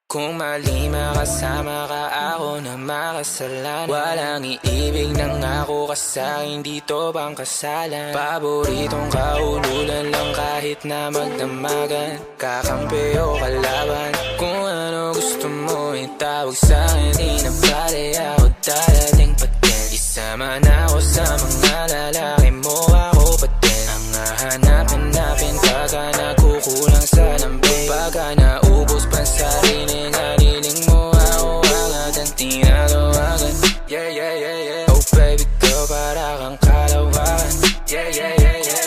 Kung mali makasama ka, ako na makasalanan. Walang iibig ng ako ka sa'kin, dito bang kasalan? Paboritong kaululan lang kahit na magdamagan. Kakampi o kalaban, kung ano gusto mo itawag sa'kin. Di na pare ako darating pa din. Isama na ako sa mga lalaki mo, ako pa din. Ang hahanap-hanapin pagka nagkukulang sa lambing. Pagka naubos pa sa rinig, haliling mo ako agad ang tinatawagan. Yeah, yeah, yeah, yeah. Oh baby girl, para kang kalawakan. Yeah, yeah, yeah, yeah.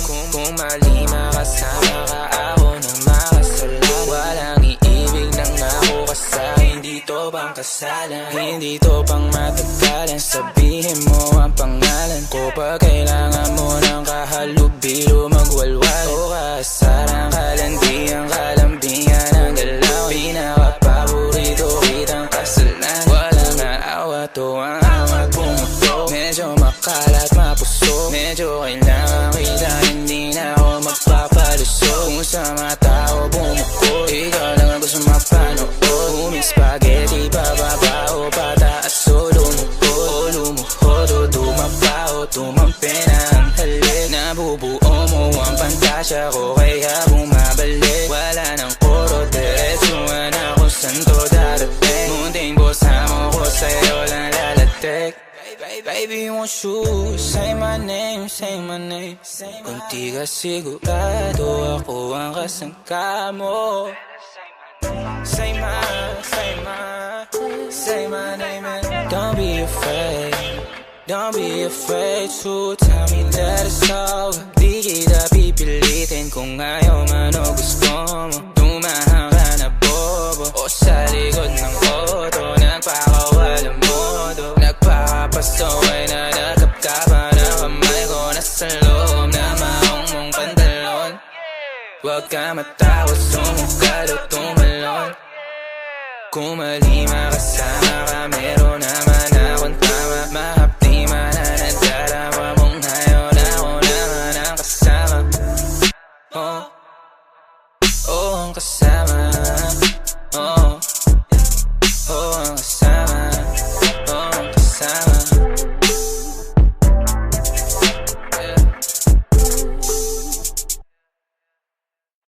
Kung mali makasama ka, ako na makasalan. Walang iibig ng ako ka sa'kin, dito bang kasalan? Hindi to pang matagalan, sabihin mo ang pangalan ko. Pag kailangan mo ng kahalubilo, magwalwal o kasaran, kalandian, kalambingan ang galaw. Pinaka-paborito kitang kasalan. Walang naawa to ang awat pumutok. Medyo makalat, mapuso, medyo kailangan kita, hindi na ako magpapalusot. Kung sa mga tao bumukod, ikaw lang ang gusto mapanood. Uming spaghetti, pababa o pataas o lumuhod. O lumuhod o dumapa o tumampi na ang halik. Nabubuo mo ang pantasya ko, kaya bumabalik. Wala nang koro, diretsuhan ako saan to darating. Munting bosa mo ko, sa'yo lang lalatik. Baby, won't you say my name, say my name. Kung di ka sigurado, ako ang kasangka mo. Say my name and don't be afraid. Don't be afraid to tell me that it's over. Di kita pipilitin kung ayaw man o gusto mo. Tumahang ka na bobo o sa likod ng auto, nagpakawalang modo. Nagpapasaway na nakapkapan ang kamay ko, nasa loob na maong mong pantalon. Huwag ka matakot, sumukal o tumalon. Kung mali makasama ka, meron naman